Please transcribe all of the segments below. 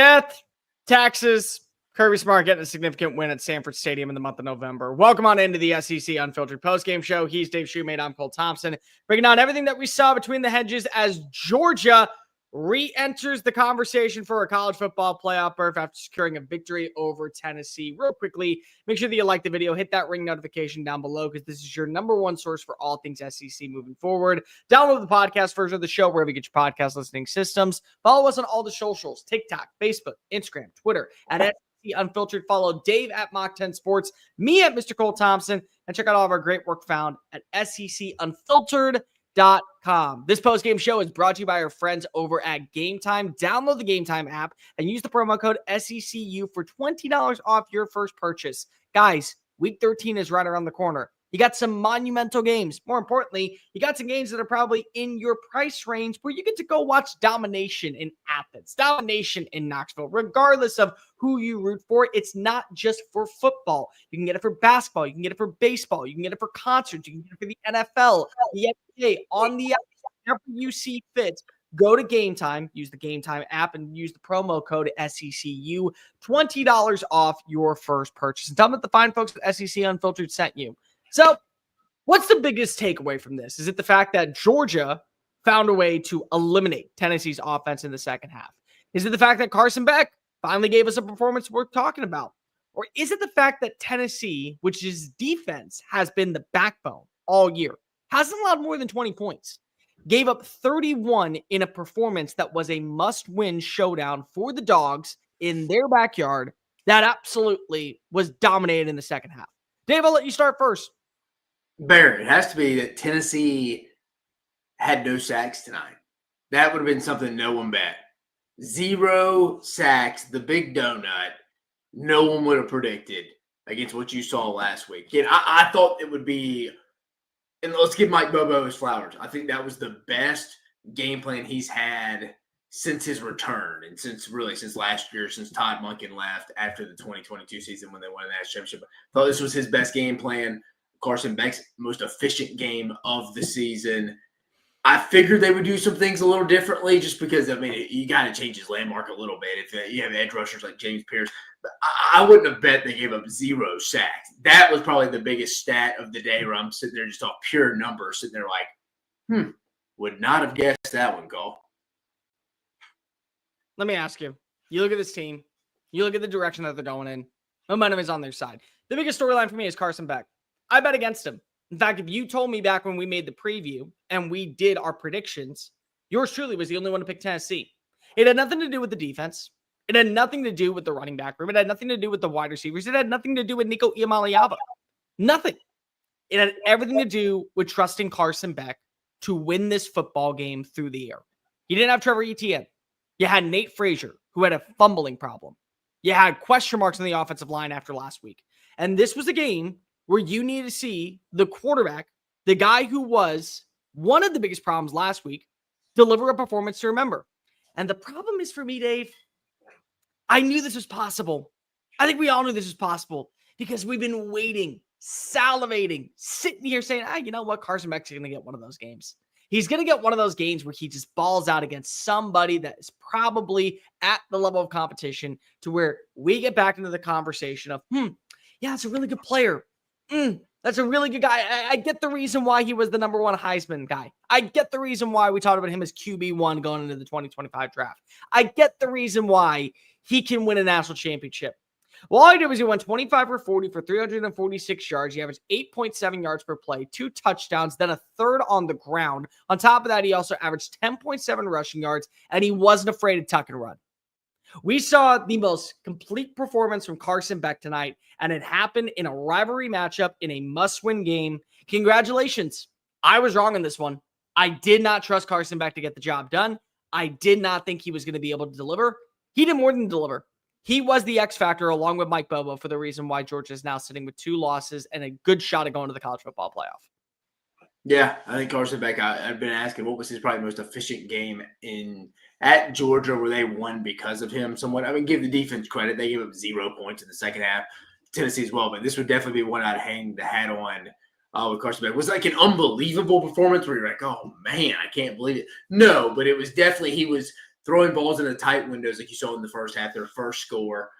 Death, taxes, Kirby Smart getting a significant win at Sanford Stadium in the month of November. Welcome on into the SEC Unfiltered Postgame Show. He's Dave Shumate. I'm Cole Thompson. Breaking down everything that we saw between the hedges as Georgia re-enters the conversation for a college football playoff berth after securing a victory over Tennessee. Real quickly, make sure that you like the video, hit that ring notification down below because this is your number one source for all things SEC moving forward. Download the podcast version of the show wherever you get your podcast listening systems. Follow us on all the socials, TikTok, Facebook, Instagram, Twitter, at SEC Unfiltered. Follow Dave at Mock 10 Sports, me at Mr. Cole Thompson, and check out all of our great work found at SECUnfiltered.com. This post-game show is brought to you by our friends over at Game Time. Download the Game Time app and use the promo code SECU for $20 off your first purchase. Guys, week 13 is right around the corner. You got some monumental games. More importantly, you got some games that are probably in your price range where you get to go watch domination in Athens, domination in Knoxville, regardless of who you root for. It's not just for football. You can get it for basketball. You can get it for baseball. You can get it for concerts. You can get it for the NFL, the NBA, on the whenever you see fit. Go to Game Time, use the Game Time app, and use the promo code SECU, $20 off your first purchase. And tell them that the fine folks at SEC Unfiltered sent you. So, what's the biggest takeaway from this? Is it the fact that Georgia found a way to eliminate Tennessee's offense in the second half? Is it the fact that Carson Beck finally gave us a performance worth talking about? Or is it the fact that Tennessee, which is defense, has been the backbone all year, hasn't allowed more than 20 points, gave up 31 in a performance that was a must-win showdown for the Dogs in their backyard that absolutely was dominated in the second half? Dave, I'll let you start first. Barry, it has to be that Tennessee had no sacks tonight. That would have been something no one bet. 0 sacks, the big donut. No one would have predicted against what you saw last week. Again, I thought it would be, and let's give Mike Bobo his flowers. I think that was the best game plan he's had since his return and since last year, since Todd Monken left after the 2022 season when they won the national championship. I thought this was his best game plan. Carson Beck's most efficient game of the season. I figured they would do some things a little differently just because, you got to change his landmark a little bit if you have edge rushers like James Pierce. But I wouldn't have bet they gave up 0 sacks. That was probably the biggest stat of the day where I'm sitting there just off pure numbers, sitting there like, would not have guessed that one, Cole. Let me ask you. You look at this team. You look at the direction that they're going in. Momentum is on their side. The biggest storyline for me is Carson Beck. I bet against him. In fact, if you told me back when we made the preview and we did our predictions, yours truly was the only one to pick Tennessee. It had nothing to do with the defense. It had nothing to do with the running back room. It had nothing to do with the wide receivers. It had nothing to do with Nico Iamaleava. Nothing. It had everything to do with trusting Carson Beck to win this football game through the air. You didn't have Trevor Etienne. You had Nate Frazier, who had a fumbling problem. You had question marks on the offensive line after last week. And this was a game where you need to see the quarterback, the guy who was one of the biggest problems last week, deliver a performance to remember. And the problem is for me, Dave, I knew this was possible. I think we all knew this was possible because we've been waiting, salivating, sitting here saying, you know what? Carson Beck's going to get one of those games. He's going to get one of those games where he just balls out against somebody that is probably at the level of competition to where we get back into the conversation of, yeah, it's a really good player. That's a really good guy. I get the reason why he was the number one Heisman guy. I get the reason why we talked about him as QB1 going into the 2025 draft. I get the reason why he can win a national championship. Well, all he did was he went 25 for 40 for 346 yards. He averaged 8.7 yards per play, 2 touchdowns, then a third on the ground. On top of that, he also averaged 10.7 rushing yards, and he wasn't afraid to tuck and run. We saw the most complete performance from Carson Beck tonight, and it happened in a rivalry matchup in a must-win game. Congratulations. I was wrong on this one. I did not trust Carson Beck to get the job done. I did not think he was going to be able to deliver. He did more than deliver. He was the X factor along with Mike Bobo for the reason why Georgia is now sitting with 2 losses and a good shot at going to the college football playoff. Yeah, I think Carson Beck, I've been asking what was his probably most efficient game at Georgia where they won because of him somewhat. I mean, give the defense credit. They gave up 0 points in the second half. Tennessee as well, but this would definitely be one I'd hang the hat on with Carson Beck. It was like an unbelievable performance where you're like, oh, man, I can't believe it. No, but it was definitely he was throwing balls into tight windows like you saw in the first half, their first score.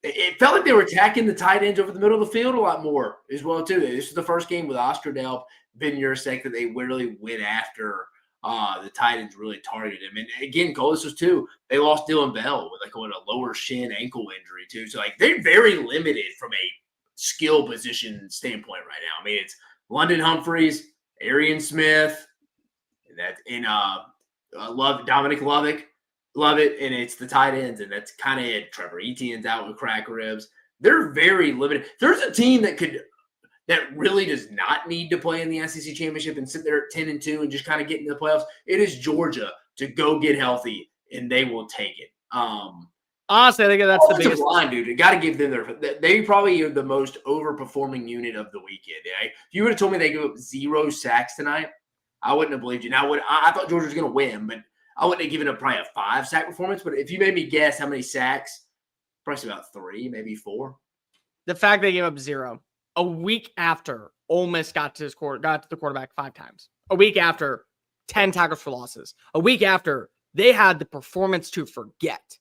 It felt like they were attacking the tight ends over the middle of the field a lot more as well, too. This is the first game with Osterdelp, Ben Yurosek, that they really went after the tight ends, really targeted him. And again, Cole, this was too, they lost Dylan Bell with a lower shin ankle injury, too. So, they're very limited from a skill position standpoint right now. I mean, it's London Humphreys, Arian Smith, Dominic Lovett, and it's the tight ends, and that's kind of it. Trevor Etienne's out with crack ribs. They're very limited. There's a team that really does not need to play in the SEC championship and sit there at 10-2 and just kind of get into the playoffs. It is Georgia to go get healthy, and they will take it. Honestly, I think that's the biggest line, dude. You got to give them they probably are the most overperforming unit of the weekend. If you would have told me they gave up 0 sacks tonight, I wouldn't have believed you. Now, I thought Georgia was going to win, but I wouldn't have given up probably a 5-sack performance. But if you made me guess how many sacks, probably about 3, maybe 4. The fact they gave up 0 a week after Ole Miss got to the quarterback 5 times, a week after 10 tackles for losses, a week after they had the performance to forget.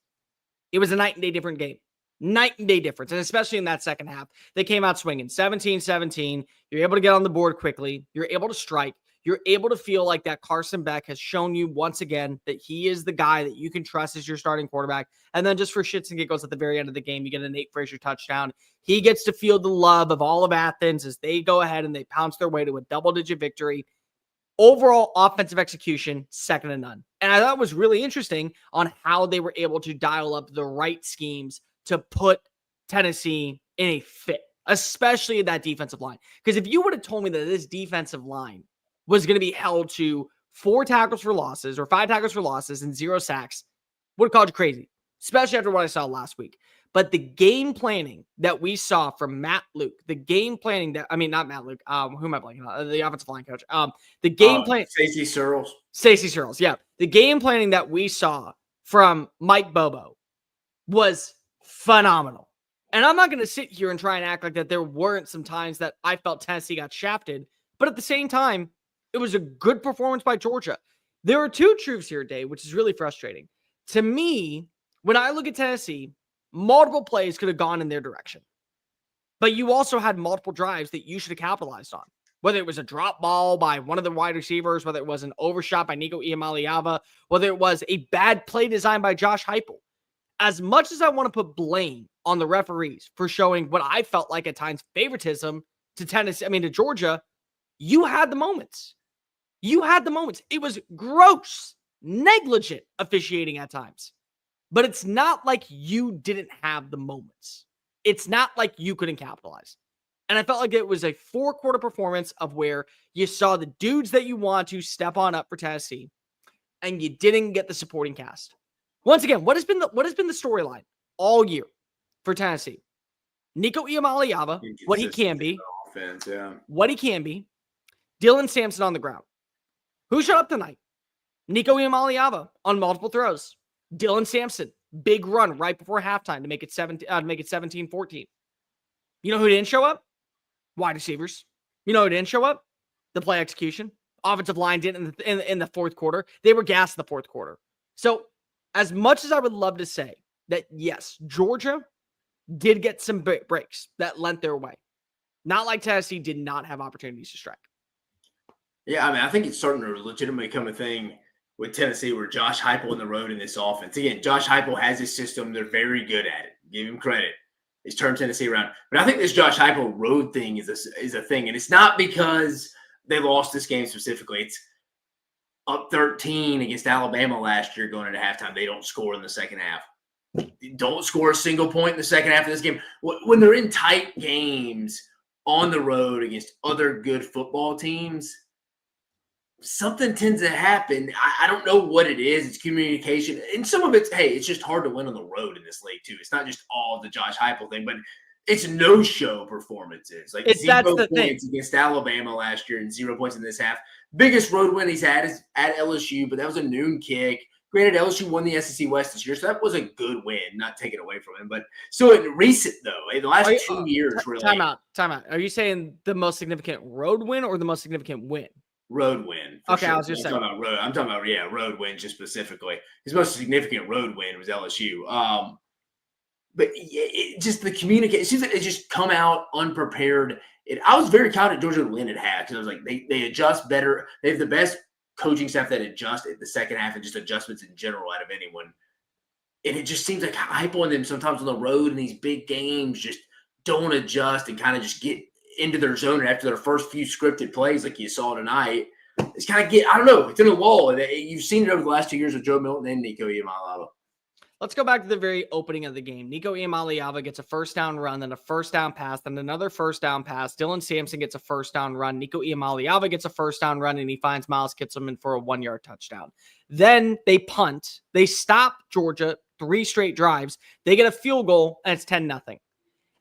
It was a night and day different game. Night and day difference. And especially in that second half, they came out swinging 17-17. You're able to get on the board quickly. You're able to strike. You're able to feel like that Carson Beck has shown you once again that he is the guy that you can trust as your starting quarterback. And then just for shits and giggles at the very end of the game, you get a Nate Frazier touchdown. He gets to feel the love of all of Athens as they go ahead and they pounce their way to a double-digit victory. Overall offensive execution, second to none. And I thought it was really interesting on how they were able to dial up the right schemes to put Tennessee in a fit, especially that defensive line. Because if you would have told me that this defensive line was going to be held to 4 tackles for losses or 5 tackles for losses and 0 sacks, would have called you crazy, especially after what I saw last week. But the game planning that we saw from Matt Luke, not Matt Luke, who am I blanking on? The offensive line coach. The game plan. Stacey Searles, yeah. The game planning that we saw from Mike Bobo was phenomenal. And I'm not going to sit here and try and act like that there weren't some times that I felt Tennessee got shafted. But at the same time, it was a good performance by Georgia. There are 2 truths here, Dave, which is really frustrating. To me, when I look at Tennessee, multiple plays could have gone in their direction. But you also had multiple drives that you should have capitalized on. Whether it was a drop ball by one of the wide receivers, whether it was an overshot by Nico Iamaleava, whether it was a bad play design by Josh Heupel. As much as I want to put blame on the referees for showing what I felt like at times favoritism to Georgia, you had the moments. It was gross, negligent officiating at times. But it's not like you didn't have the moments. It's not like you couldn't capitalize. And I felt like it was a 4-quarter performance of where you saw the dudes that you want to step on up for Tennessee, and you didn't get the supporting cast. Once again, what has been the storyline all year for Tennessee? Nico Iamaleava, what he can be. Offense, yeah. What he can be. Dylan Sampson on the ground. Who showed up tonight? Nico Iamaleava on multiple throws. Dylan Sampson, big run right before halftime to make it 17-14. You know who didn't show up? Wide receivers. You know who didn't show up? The play execution. Offensive line didn't in the fourth quarter. They were gassed in the fourth quarter. So as much as I would love to say that, yes, Georgia did get some breaks that lent their way. Not like Tennessee did not have opportunities to strike. Yeah, I think it's starting to legitimately become a thing with Tennessee where Josh Heupel on the road in this offense. Again, Josh Heupel has his system. They're very good at it. Give him credit. He's turned Tennessee around. But I think this Josh Heupel road thing is a thing. And it's not because they lost this game specifically. It's up 13 against Alabama last year going into halftime. They don't score in the second half. Don't score a single point in the second half of this game. When they're in tight games on the road against other good football teams, something tends to happen. I don't know what it is. It's communication. And some of it's, it's just hard to win on the road in this league, too. It's not just all the Josh Heupel thing, but it's no-show performances. Like 0 points against Alabama last year and 0 points in this half. Biggest road win he's had is at LSU, but that was a noon kick. Granted, LSU won the SEC West this year, so that was a good win, not taken away from him. But so in recent, though, in the last 2 years, really. Time out. Are you saying the most significant road win or the most significant win? road win. Okay, sure. I was just saying. I'm talking about road win just specifically. His most significant road win was LSU. But just the communication. It seems like they just come out unprepared. I was very confident Georgia would win at half because I was like, they adjust better. They have the best coaching staff that adjust at the second half and just adjustments in general out of anyone. And it just seems like hype on them sometimes on the road in these big games just don't adjust and kind of just get into their zone. And after their first few scripted plays, like you saw tonight, it's kind of I don't know, it's in a wall. And you've seen it over the last 2 years with Joe Milton and Nico Iamaleava. Let's go back to the very opening of the game. Nico Iamaleava gets a first down run, then a first down pass, then another first down pass. Dylan Sampson gets a first down run. Nico Iamaleava gets a first down run, and he finds Miles Kitselman for a 1-yard touchdown. Then they punt. They stop Georgia 3 straight drives. They get a field goal, and it's 10-0.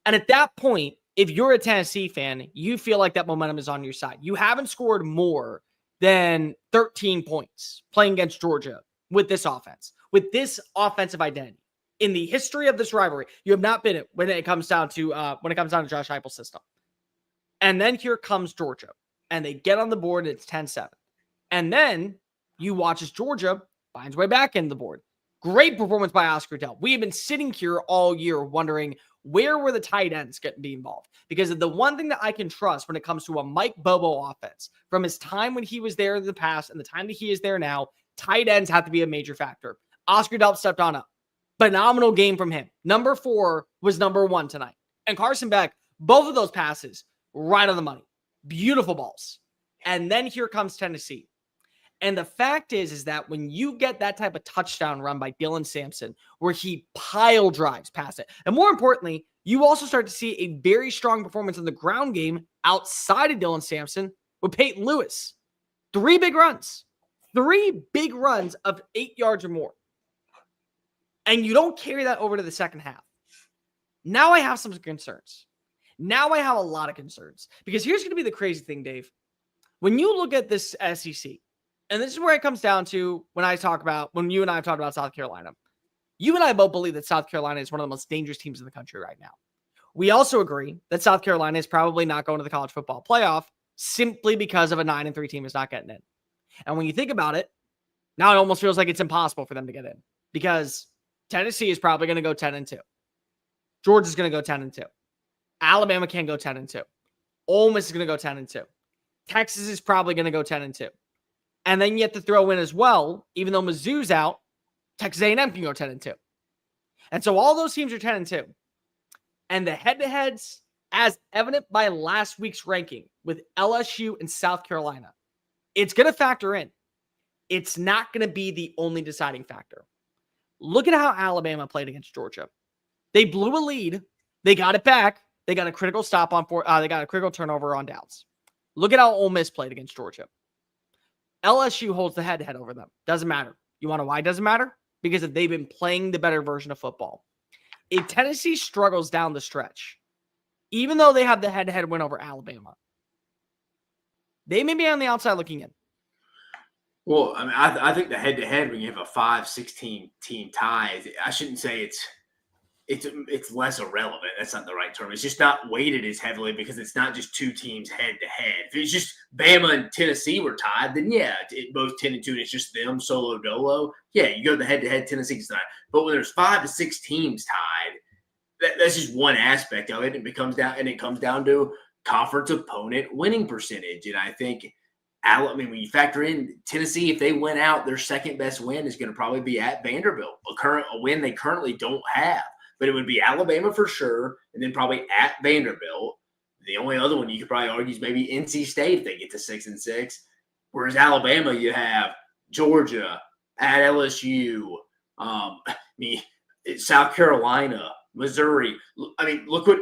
And at that point, if you're a Tennessee fan, you feel like that momentum is on your side. You haven't scored more than 13 points playing against Georgia with this offense. With this offensive identity in the history of this rivalry, you have not been it when it comes down to Josh Heupel's system. And then here comes Georgia, and they get on the board, and it's 10-7. And then you watch as Georgia finds way back in the board. Great performance by Oscar Dell. We have been sitting here all year wondering where were the tight ends going to be involved, because the one thing that I can trust when it comes to a Mike Bobo offense from his time when he was there in the past and the time that he is there now, tight ends have to be a major factor. Oscar Delp stepped on up. Phenomenal game from him. Number 4 was number 1 tonight. And Carson Beck, both of those passes, right on the money. Beautiful balls. And then here comes Tennessee. And the fact is that when you get that type of touchdown run by Dylan Sampson, where he pile drives past it, and more importantly, you also start to see a very strong performance in the ground game outside of Dylan Sampson with Peyton Lewis. 3 big runs. 3 big runs of 8 yards or more. And you don't carry that over to the second half. Now I have some concerns. Now I have a lot of concerns. Because here's going to be the crazy thing, Dave. When you look at this SEC, and this is where it comes down to when you and I have talked about South Carolina. You and I both believe that South Carolina is one of the most dangerous teams in the country right now. We also agree that South Carolina is probably not going to the college football playoff simply because of a 9-3 team is not getting in. And when you think about it, now it almost feels like it's impossible for them to get in because Tennessee is probably going to go 10-2. Georgia's going to go 10-2. Alabama can go 10-2. Ole Miss is going to go 10-2. Texas is probably going to go 10-2. And then you have to throw in as well, even though Mizzou's out, Texas A&M can go 10-2. And so all those teams are 10-2. And the head-to-heads, as evident by last week's ranking with LSU and South Carolina, it's going to factor in. It's not going to be the only deciding factor. Look at how Alabama played against Georgia. They blew a lead. They got it back. They got a critical they got a critical turnover on downs. Look at how Ole Miss played against Georgia. LSU holds the head-to-head over them. Doesn't matter. You want to know why it doesn't matter? Because they've been playing the better version of football. If Tennessee struggles down the stretch, even though they have the head-to-head win over Alabama, they may be on the outside looking in. Well, I mean, I think the head-to-head when you have a 5-16 team tie, I shouldn't say it's less irrelevant. That's not the right term. It's just not weighted as heavily because it's not just 2 teams head-to-head. If it's just Bama and Tennessee were tied, then yeah, both 10-2 and it's just them solo dolo. Yeah, you go the head-to-head, Tennessee's tied. But when there's 5 to 6 teams tied, that's just one aspect of it. It comes down to conference opponent winning percentage, and I think. When you factor in Tennessee, if they win out, their second best win is going to probably be at Vanderbilt, a win they currently don't have. But it would be Alabama for sure, and then probably at Vanderbilt. The only other one you could probably argue is maybe NC State if they get to 6-6. Whereas Alabama, you have Georgia at LSU, South Carolina, Missouri. I mean, look what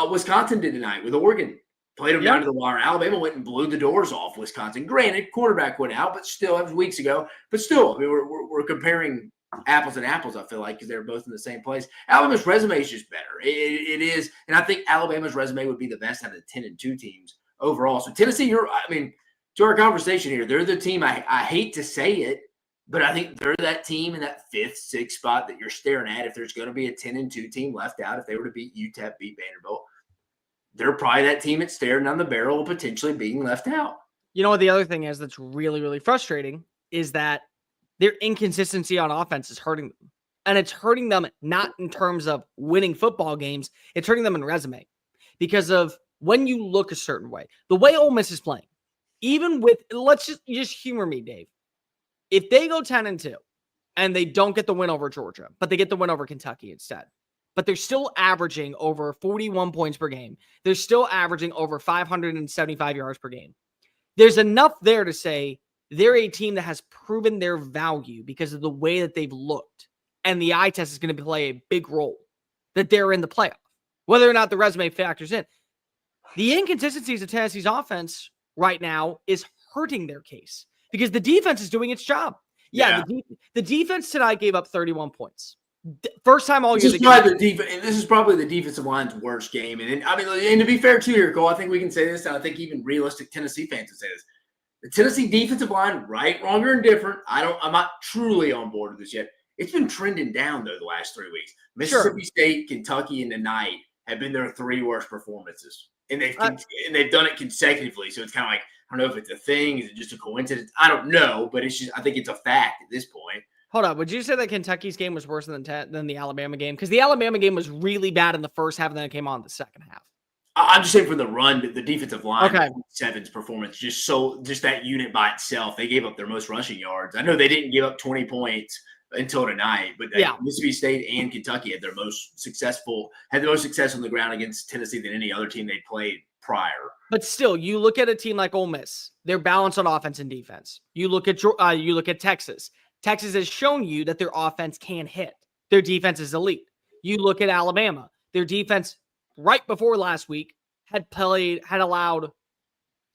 Wisconsin did tonight with Oregon. Played them down to the wire. Alabama went and blew the doors off Wisconsin. Granted, quarterback went out, but still, that was weeks ago. But still, I mean, we're comparing apples and apples, I feel like, because they're both in the same place. Alabama's resume is just better. It is. And I think Alabama's resume would be the best out of the 10-2 teams overall. So Tennessee, to our conversation here, they're the team. I hate to say it, but I think they're that team in that 5th, 6th spot that you're staring at. If there's going to be a 10-2 team left out, if they were to beat UTEP, beat Vanderbilt, they're probably that team that's staring down the barrel of potentially being left out. You know what the other thing is that's really, really frustrating is that their inconsistency on offense is hurting them. And it's hurting them not in terms of winning football games, it's hurting them in resume because of when you look a certain way. The way Ole Miss is playing, even with, let's just humor me, Dave. If they go 10-2 and they don't get the win over Georgia, but they get the win over Kentucky instead, but they're still averaging over 41 points per game. They're still averaging over 575 yards per game. There's enough there to say they're a team that has proven their value because of the way that they've looked. And the eye test is going to play a big role that they're in the playoff, whether or not the resume factors in. The inconsistencies of Tennessee's offense right now is hurting their case because the defense is doing its job. Yeah. The defense tonight gave up 31 points. First time all year. This is probably the defensive line's worst game. And I mean, and to be fair too here, Cole, I think we can say this, and I think even realistic Tennessee fans would say this. The Tennessee defensive line, right, wrong, or indifferent, I'm not truly on board with this yet. It's been trending down though the last 3 weeks. Mississippi State, Kentucky, and tonight have been their 3 worst performances, and they've done it consecutively. So it's kind of like, I don't know if it's a thing, is it just a coincidence? I don't know, but I think it's a fact at this point. Hold on. Would you say that Kentucky's game was worse than the Alabama game? Because the Alabama game was really bad in the first half, and then it came on in the second half. I'm just saying for the run, the defensive line, okay. 7's performance, just that unit by itself, they gave up their most rushing yards. I know they didn't give up 20 points until tonight, but Mississippi State and Kentucky had the most success on the ground against Tennessee than any other team they played prior. But still, you look at a team like Ole Miss, they're balanced on offense and defense. You look at Texas. Texas has shown you that their offense can hit. Their defense is elite. You look at Alabama. Their defense right before last week had allowed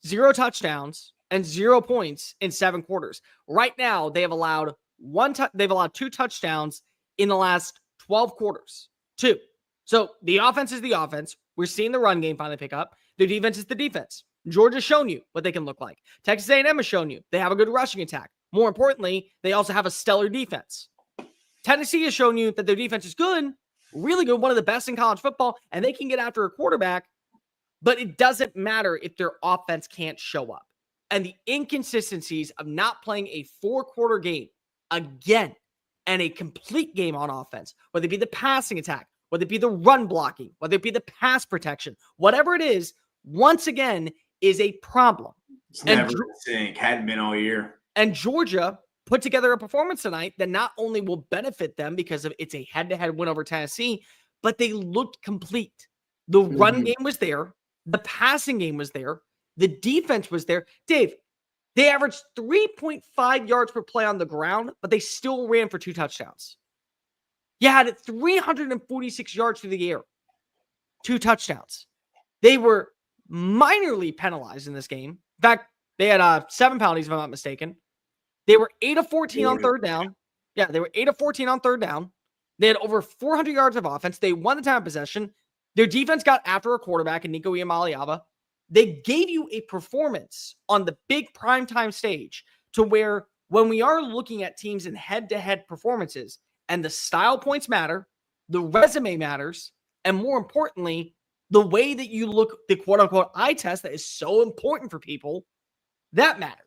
0 touchdowns and 0 points in 7 quarters. Right now, they have allowed 2 touchdowns in the last 12 quarters. 2. So the offense is the offense. We're seeing the run game finally pick up. Their defense is the defense. Georgia's shown you what they can look like. Texas A&M has shown you they have a good rushing attack. More importantly, they also have a stellar defense. Tennessee has shown you that their defense is good, really good, one of the best in college football, and they can get after a quarterback, but it doesn't matter if their offense can't show up. And the inconsistencies of not playing a 4-quarter game again and a complete game on offense, whether it be the passing attack, whether it be the run blocking, whether it be the pass protection, whatever it is, once again, is a problem. It's never in sync, hadn't been all year. And Georgia put together a performance tonight that not only will benefit them because of it's a head-to-head win over Tennessee, but they looked complete. The run game was there. The passing game was there. The defense was there. Dave, they averaged 3.5 yards per play on the ground, but they still ran for 2 touchdowns. You had 346 yards through the air. 2 touchdowns. They were minorly penalized in this game. In fact, they had 7 penalties, if I'm not mistaken. They were 8 of 14 on third down. Yeah, they were 8 of 14 on third down. They had over 400 yards of offense. They won the time of possession. Their defense got after a quarterback in Nico Iamaleava. They gave you a performance on the big primetime stage to where when we are looking at teams in head-to-head performances and the style points matter, the resume matters, and more importantly, the way that you look, the quote-unquote eye test that is so important for people, that matters.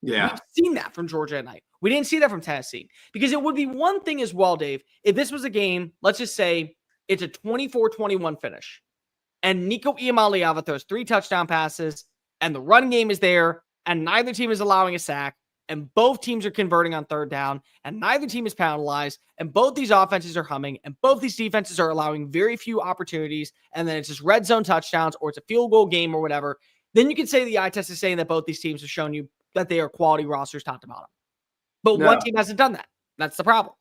Yeah. We've seen that from Georgia tonight. We didn't see that from Tennessee because it would be one thing as well, Dave, if this was a game, let's just say it's a 24-21 finish and Nico Iamaleava throws 3 touchdown passes and the run game is there and neither team is allowing a sack and both teams are converting on third down and neither team is penalized and both these offenses are humming and both these defenses are allowing very few opportunities and then it's just red zone touchdowns or it's a field goal game or whatever, then you can say the eye test is saying that both these teams have shown you that they are quality rosters top to bottom. But one team hasn't done that. That's the problem.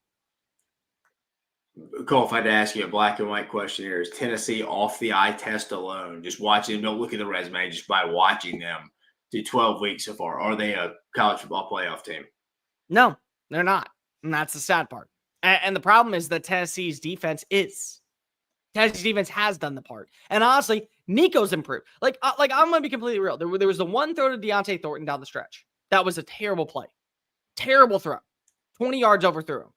Cole, if I had to ask you a black and white question here, is Tennessee off the eye test alone? Just watching them, don't look at the resume, just by watching them do 12 weeks so far. Are they a college football playoff team? No, they're not. And that's the sad part. And the problem is that Tennessee's defense has done the part. And honestly, Nico's improved. Like I'm going to be completely real. There was the one throw to Deontay Thornton down the stretch. That was a terrible play. Terrible throw. 20 yards overthrew him.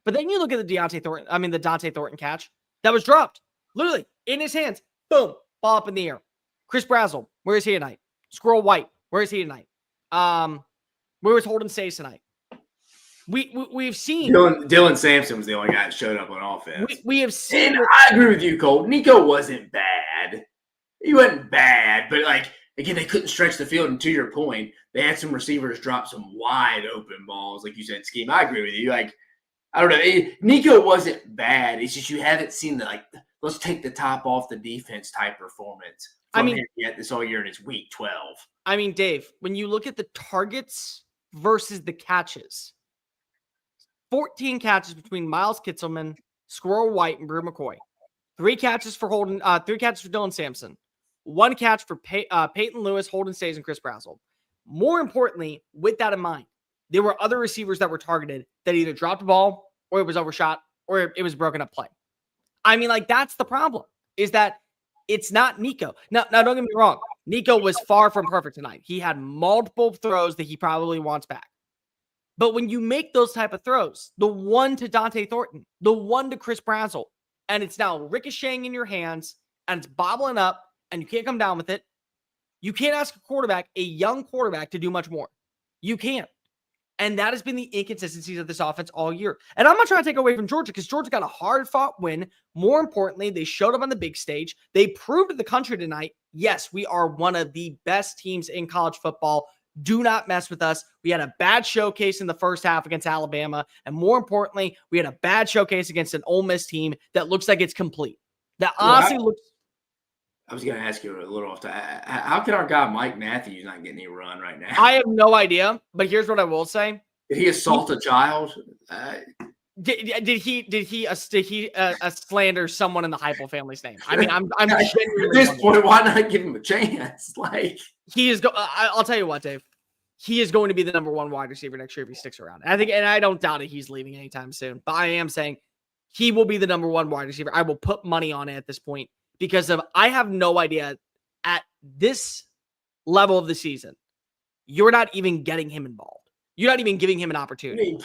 But then you look at the Dante Thornton catch. That was dropped. Literally, in his hands. Boom. Ball up in the air. Chris Brazzell, where is he tonight? Squirrel White. Where is he tonight? Where was Holden Stays tonight? We've seen Dylan Sampson was the only guy that showed up on offense. We have seen. And I agree with you, Cole. Nico wasn't bad. He wasn't bad, but again, they couldn't stretch the field. And to your point, they had some receivers drop some wide open balls, like you said, scheme. I agree with you. I don't know. Nico wasn't bad. It's just you haven't seen the let's take the top off the defense type performance. Him yet this all year, and it's week 12. I mean, Dave, when you look at the targets versus the catches, 14 catches between Miles Kitselman, Squirrel White, and Brew McCoy. 3 catches for Holden. 3 catches for Dylan Sampson. 1 catch for Peyton Lewis, Holden Stays, and Chris Brazzell. More importantly, with that in mind, there were other receivers that were targeted that either dropped the ball or it was overshot or it was broken up play. I mean, that's the problem, is that it's not Nico. Now, don't get me wrong. Nico was far from perfect tonight. He had multiple throws that he probably wants back. But when you make those type of throws, the one to Dante Thornton, the one to Chris Brazzell, and it's now ricocheting in your hands and it's bobbling up and you can't come down with it, you can't ask a young quarterback, to do much more. You can't. And that has been the inconsistencies of this offense all year. And I'm not trying to take away from Georgia, because Georgia got a hard-fought win. More importantly, they showed up on the big stage. They proved to the country tonight, yes, we are one of the best teams in college football. Do not mess with us. We had a bad showcase in the first half against Alabama. And more importantly, we had a bad showcase against an Ole Miss team that looks like it's complete. That honestly looks... I was going to ask you a little off time. How can our guy Mike Matthews not get any run right now? I have no idea, but here's what I will say. Did he assault a child? Did he slander someone in the Heupel family's name? I mean, I'm genuinely at this point, why not give him a chance? He is. I'll tell you what, Dave. He is going to be the number 1 wide receiver next year if he sticks around. And I don't doubt it. He's leaving anytime soon. But I am saying he will be the number 1 wide receiver. I will put money on it at this point, because I have no idea at this level of the season, you're not even getting him involved. You're not even giving him an opportunity.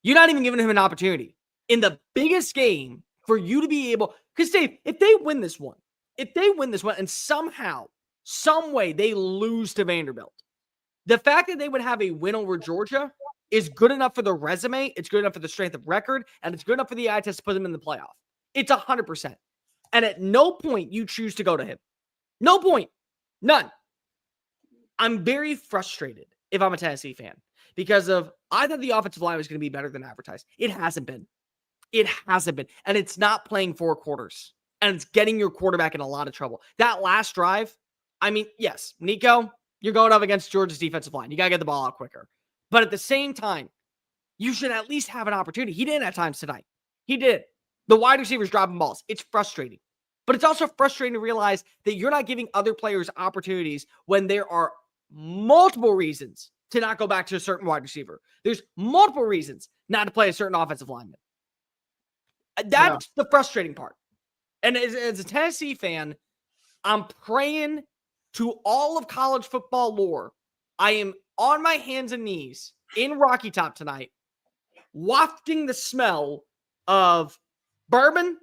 You're not even giving him an opportunity in the biggest game for you to be able. Because Dave, if they win this one, and somehow, some way they lose to Vanderbilt, the fact that they would have a win over Georgia is good enough for the resume. It's good enough for the strength of record, and it's good enough for the eye test to put them in the playoff. It's 100%. And at no point you choose to go to him. No point. None. I'm very frustrated if I'm a Tennessee fan, because I thought the offensive line was going to be better than advertised. It hasn't been. And it's not playing 4 quarters. And it's getting your quarterback in a lot of trouble. That last drive, I mean, yes, Nico, you're going up against Georgia's defensive line. You got to get the ball out quicker. But at the same time, you should at least have an opportunity. He didn't at times tonight. He did. The wide receivers dropping balls. It's frustrating. But it's also frustrating to realize that you're not giving other players opportunities when there are multiple reasons to not go back to a certain wide receiver. There's multiple reasons not to play a certain offensive lineman. That's the frustrating part. And as a Tennessee fan, I'm praying to all of college football lore. I am on my hands and knees in Rocky Top tonight, wafting the smell of bourbon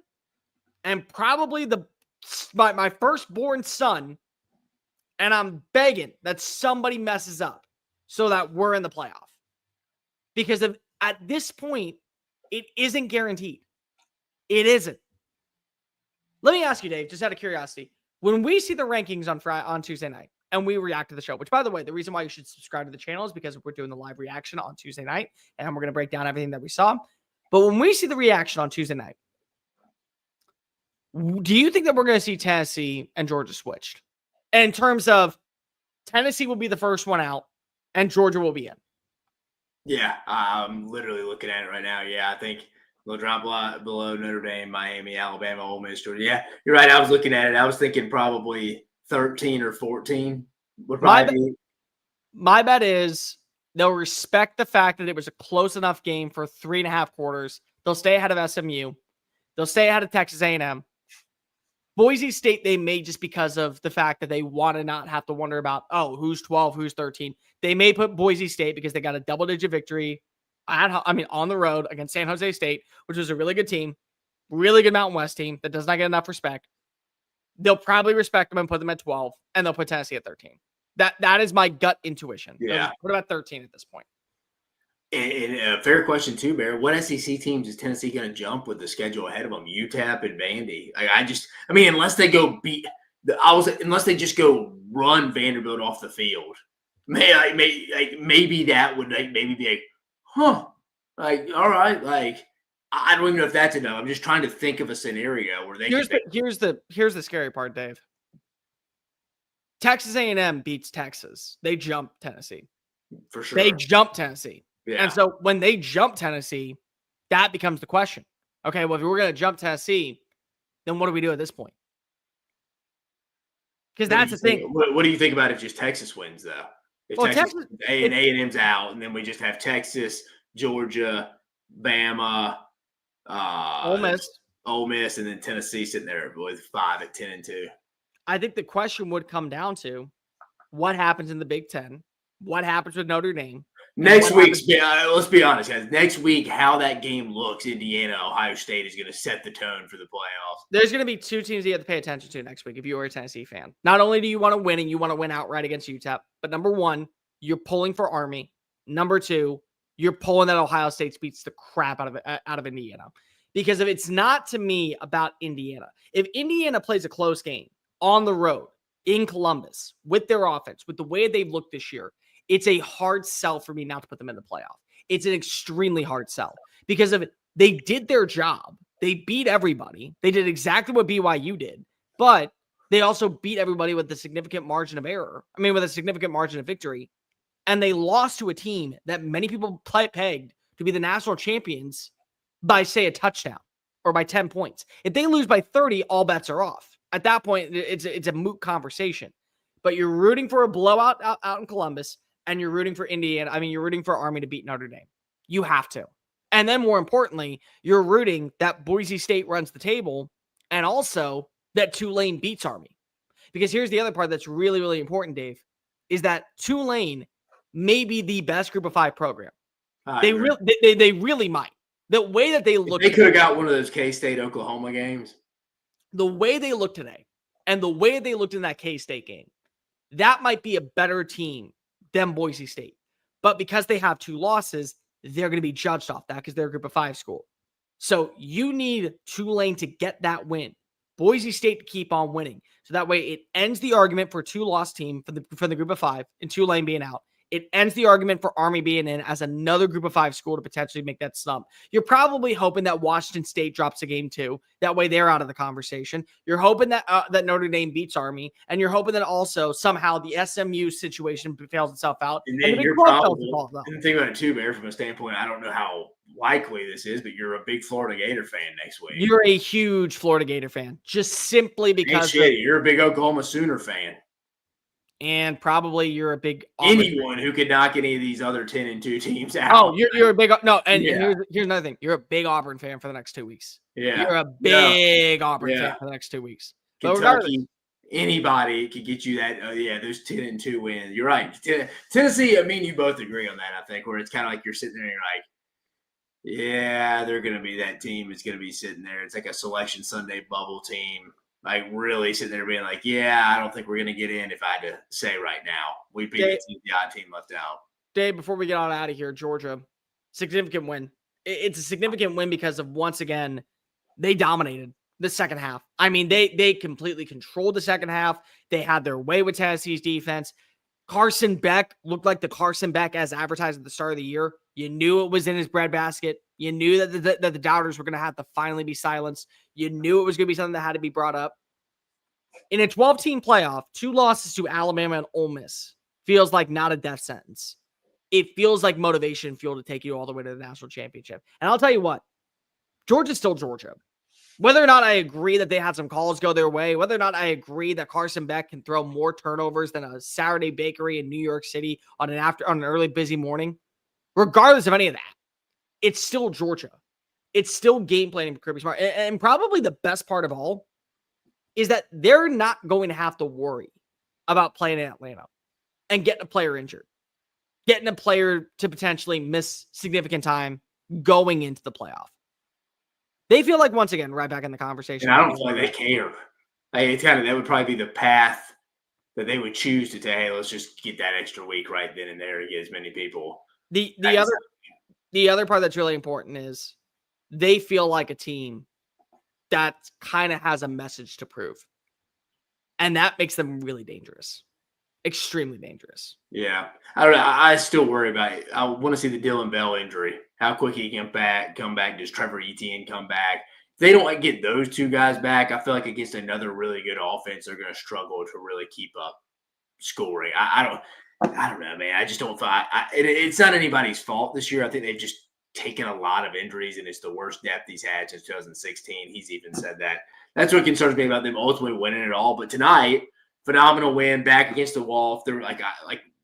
and probably my firstborn son, and I'm begging that somebody messes up so that we're in the playoff. Because at this point, it isn't guaranteed. It isn't. Let me ask you, Dave, just out of curiosity, when we see the rankings on Tuesday night and we react to the show, which, by the way, the reason why you should subscribe to the channel is because we're doing the live reaction on Tuesday night, and we're going to break down everything that we saw. But when we see the reaction on Tuesday night, do you think that we're going to see Tennessee and Georgia switched? In terms of Tennessee will be the first one out and Georgia will be in. Yeah, I'm literally looking at it right now. Yeah, I think they'll drop below Notre Dame, Miami, Alabama, Ole Miss, Georgia. Yeah, you're right. I was looking at it. I was thinking probably 13 or 14 would probably be. My bet is they'll respect the fact that it was a close enough game for 3.5 quarters. They'll stay ahead of SMU. They'll stay ahead of Texas A&M. Boise State, they may, just because of the fact that they want to not have to wonder about, who's 12, who's 13. They may put Boise State because they got a double-digit victory on the road against San Jose State, which was a really good team, really good Mountain West team that does not get enough respect. They'll probably respect them and put them at 12, and they'll put Tennessee at 13. That is my gut intuition. Yeah. What about 13 at this point? And a fair question too, Bear. What SEC teams is Tennessee going to jump with the schedule ahead of them? UTEP and Vandy. Unless they go unless they just go run Vanderbilt off the field, maybe that would maybe be like, huh, all right, I don't even know if that's enough. I'm just trying to think of a scenario where they. Here's the scary part, Dave. Texas A&M beats Texas. They jump Tennessee. For sure. They jump Tennessee. Yeah. And so when they jump Tennessee, that becomes the question. Okay, well, if we're going to jump Tennessee, then what do we do at this point? Because that's the thing. What do you think about if just Texas wins, though? If Texas A&M's out, and then we just have Texas, Georgia, Bama, Ole Miss, and then Tennessee sitting there with 5 at 10-2. I think the question would come down to what happens in the Big Ten, what happens with Notre Dame. Next week, let's be honest, guys. Next week, how that game looks, Indiana, Ohio State is going to set the tone for the playoffs. There's going to be 2 teams you have to pay attention to next week if you are a Tennessee fan. Not only do you want to win and you want to win outright against UTEP, but number 1, you're pulling for Army. Number 2, you're pulling that Ohio State beats the crap out of Indiana. Because if it's not to me about Indiana, if Indiana plays a close game on the road in Columbus with their offense, with the way they've looked this year, it's a hard sell for me not to put them in the playoff. It's an extremely hard sell because of it. They did their job. They beat everybody. They did exactly what BYU did, but they also beat everybody with a significant margin of error. With a significant margin of victory. And they lost to a team that many people pegged to be the national champions by, say, a touchdown or by 10 points. If they lose by 30, all bets are off. At that point, it's a moot conversation. But you're rooting for a blowout out in Columbus, and you're rooting for Indiana. You're rooting for Army to beat Notre Dame. You have to. And then more importantly, you're rooting that Boise State runs the table and also that Tulane beats Army. Because here's the other part that's really, really important, Dave, is that Tulane may be the best group of 5 program. They really might. The way that they look, they could have got one of those K-State Oklahoma games. The way they look today and the way they looked in that K-State game, that might be a better team than Boise State. But because they have 2 losses, they're going to be judged off that because they're a group of 5 school. So you need Tulane to get that win. Boise State to keep on winning. So that way it ends the argument for a 2-loss team for the group of 5 and Tulane being out. It ends the argument for Army being in as another group of 5 school to potentially make that snub. You're probably hoping that Washington State drops a game too. That way they're out of the conversation. You're hoping that that Notre Dame beats Army. And you're hoping that also somehow the SMU situation fails itself out. And then you're probably, and think about it too, Bear, from a standpoint, I don't know how likely this is, but you're a big Florida Gator fan next week. You're a huge Florida Gator fan. Just simply because you're a big Oklahoma Sooner fan. And probably you're a big anyone who could knock any of these other 10-2 teams out. Oh, you're a big and here's another thing. You're a big Auburn fan for the next 2 weeks. Yeah, you're a big Auburn fan for the next 2 weeks. Kentucky, anybody could get you that. Those 10-2 wins. You're right. Tennessee. You both agree on that. I think where it's kind of like you're sitting there and you're like, yeah, they're going to be that team. It's going to be sitting there. It's like a Selection Sunday bubble team. Like really sitting there being like, yeah, I don't think we're going to get in if I had to say right now. We beat the odd team left out. Dave, before we get on out of here, Georgia, significant win. It's a significant win because of, once again, they dominated the second half. They completely controlled the second half. They had their way with Tennessee's defense. Carson Beck looked like the Carson Beck as advertised at the start of the year. You knew it was in his breadbasket. You knew that the doubters were going to have to finally be silenced. You knew it was going to be something that had to be brought up. In a 12-team playoff, 2 losses to Alabama and Ole Miss feels like not a death sentence. It feels like motivation fuel to take you all the way to the national championship. And I'll tell you what, Georgia's still Georgia. Whether or not I agree that they had some calls go their way, whether or not I agree that Carson Beck can throw more turnovers than a Saturday bakery in New York City on an early busy morning, regardless of any of that, it's still Georgia. It's still game planning for Kirby Smart. And probably the best part of all is that they're not going to have to worry about playing in Atlanta and getting a player injured, getting a player to potentially miss significant time going into the playoff. They feel like, once again, right back in the conversation. And I don't feel like they care. That would probably be the path that they would choose to say, hey, let's just get that extra week right then and there to get as many people. The other part that's really important is they feel like a team that kind of has a message to prove. And that makes them really dangerous. Extremely dangerous. Yeah. I don't know. I still worry about it. I want to see the Dylan Bell injury. How quick he can come back. Does Trevor Etienne come back? If they don't get those two guys back, I feel like against another really good offense, they're going to struggle to really keep up scoring. I don't know, man. I just don't feel it's not anybody's fault this year. I think they've just taken a lot of injuries, and it's the worst depth he's had since 2016. He's even said that. That's what concerns me about them ultimately winning it all. But tonight, phenomenal win, back against the wall. They're like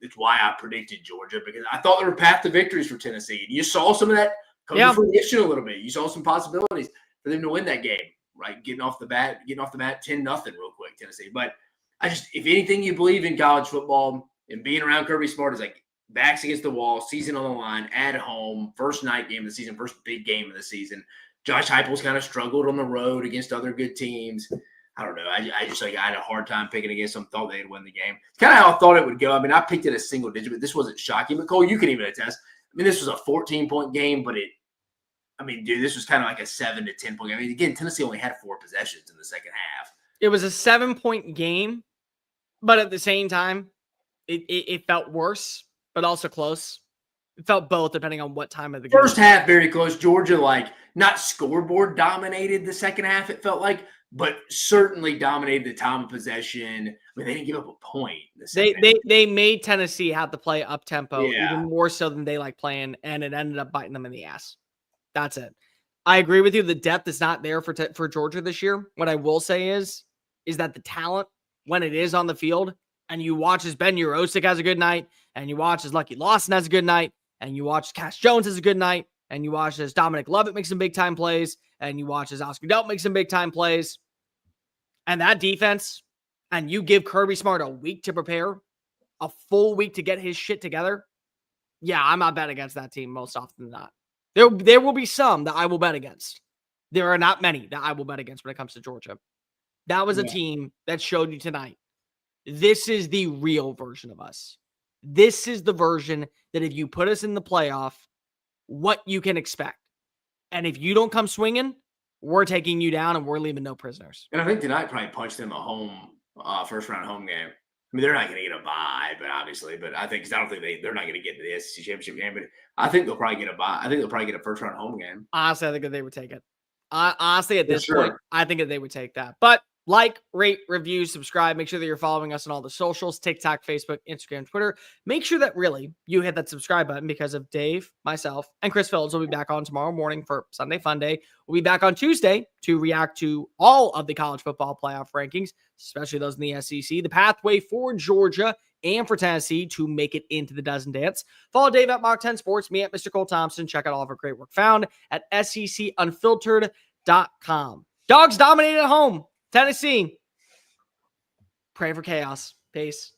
it's why I predicted Georgia, because I thought there were path to victories for Tennessee. And you saw some of that come to fruition a little bit. You saw some possibilities for them to win that game, right? Getting off the mat 10-0 real quick, Tennessee. But if anything you believe in college football and being around Kirby Smart is like backs against the wall, season on the line, at home, first night game of the season, first big game of the season. Josh Heupel's kind of struggled on the road against other good teams. I don't know. I just I had a hard time picking against them. Thought they'd win the game. It's kind of how I thought it would go. I mean, I picked it a single digit, but this wasn't shocking. But Cole, you can even attest. I mean, this was a 14-point game, but this was kind of like a 7 to 10 point game. I mean, again, Tennessee only had 4 possessions in the second half. It was a 7-point game, but at the same time, it felt worse, but also close. It felt both, depending on what time of the game. First half, very close. Georgia, not scoreboard dominated the second half, it felt like, but certainly dominated the time of possession. I mean, they didn't give up a point. They made Tennessee have to play up tempo, even more so than they like playing, and it ended up biting them in the ass. That's it. I agree with you. The depth is not there for Georgia this year. What I will say is that the talent, when it is on the field, and you watch as Ben Urosic has a good night, and you watch as Lucky Lawson has a good night, and you watch Cass Jones has a good night, and you watch as Dominic Lovett makes some big-time plays, and you watch as Oscar Delp makes some big-time plays, and that defense, and you give Kirby Smart a week to prepare, a full week to get his shit together, yeah, I'm not betting against that team most often than not. There will be some that I will bet against. There are not many that I will bet against when it comes to Georgia. That was a team that showed you tonight. This is the real version of us. This is the version that if you put us in the playoff, what you can expect. And if you don't come swinging, we're taking you down and we're leaving no prisoners. And I think tonight probably punched them a home first-round home game. I mean, they're not going to get a bye, but obviously. But I don't think they're not going to get to the SEC championship game. But I think they'll probably get a bye. I think they'll probably get a first-round home game. Honestly, I think that they would take it. Honestly, at this point, I think that they would take that. But like, rate, review, subscribe. Make sure that you're following us on all the socials, TikTok, Facebook, Instagram, Twitter. Make sure that really you hit that subscribe button because of Dave, myself, and Chris Phillips will be back on tomorrow morning for Sunday Fun Day. We'll be back on Tuesday to react to all of the college football playoff rankings, especially those in the SEC, the pathway for Georgia and for Tennessee to make it into the dozen dance. Follow Dave at Mock 10 Sports, me at Mr. Cole Thompson. Check out all of our great work found at SECunfiltered.com. Dogs dominated at home. Tennessee. Pray for chaos. Peace.